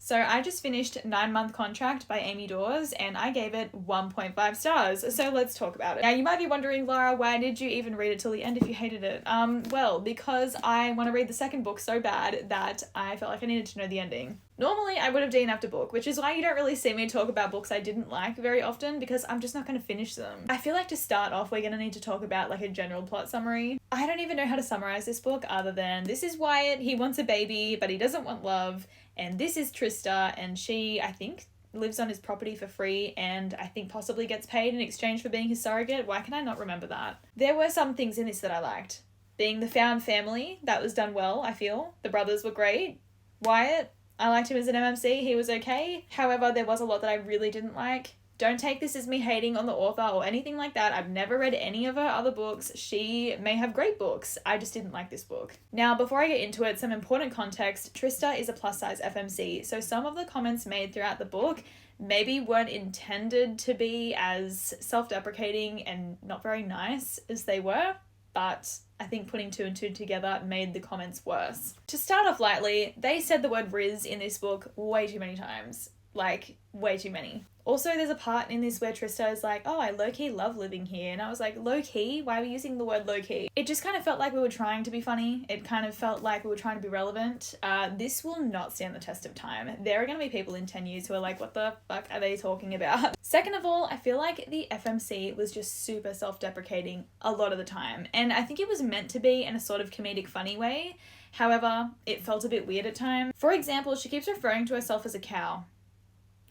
So I just finished 9 Month Contract by Amy Dawes and I gave it 1.5 stars. So let's talk about it. Now you might be wondering, Laura, why did you even read it till the end if you hated it? Well, because I want to read the second book so bad that I felt like I needed to know the ending. Normally I would have DNF'd a book, which is why you don't really see me talk about books I didn't like very often, because I'm just not going to finish them. I feel like to start off we're going to need to talk about like a general plot summary. I don't even know how to summarize this book other than this is Wyatt, he wants a baby but he doesn't want love, and this is Trista and she, I think, lives on his property for free and I think possibly gets paid in exchange for being his surrogate. Why can I not remember that? There were some things in this that I liked. Being the found family, that was done well, I feel. The brothers were great. Wyatt, I liked him as an MMC, he was okay. However, there was a lot that I really didn't like. Don't take this as me hating on the author or anything like that. I've never read any of her other books. She may have great books. I just didn't like this book. Now, before I get into it, some important context. Trista is a plus-size FMC, so some of the comments made throughout the book maybe weren't intended to be as self-deprecating and not very nice as they were, but I think putting 2 and 2 together made the comments worse. To start off lightly, they said the word Riz in this book way too many times. Like, way too many. Also, there's a part in this where Trista is like, oh, I low-key love living here. And I was like, low-key? Why are we using the word low-key? It just kind of felt like we were trying to be funny. It kind of felt like we were trying to be relevant. This will not stand the test of time. There are going to be people in 10 years who are like, what the fuck are they talking about? Second of all, I feel like the FMC was just super self-deprecating a lot of the time. And I think it was meant to be in a sort of comedic funny way. However, it felt a bit weird at times. For example, she keeps referring to herself as a cow.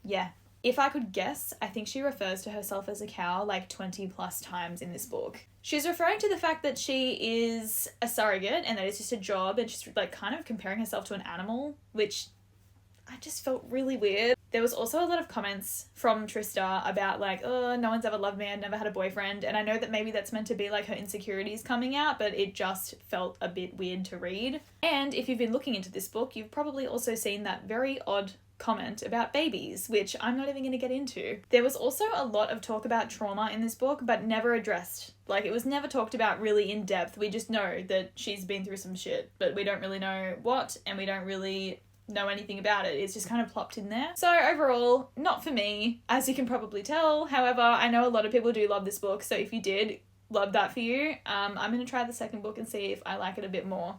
Yeah. If I could guess, I think she refers to herself as a cow like 20 plus times in this book. She's referring to the fact that she is a surrogate and that it's just a job, and she's like kind of comparing herself to an animal, which I just felt really weird. There was also a lot of comments from Trista about like, oh, no one's ever loved me, I've never had a boyfriend. And I know that maybe that's meant to be like her insecurities coming out, but it just felt a bit weird to read. And if you've been looking into this book, you've probably also seen that very odd comment about babies, which I'm not even going to get into. There was also a lot of talk about trauma in this book, but never addressed. Like, it was never talked about really in depth. We just know that she's been through some shit, but we don't really know what, and we don't really know anything about it. It's just kind of plopped in there. So overall, not for me, as you can probably tell. However, I know a lot of people do love this book, so if you did, love that for you. I'm going to try the second book and see if I like it a bit more.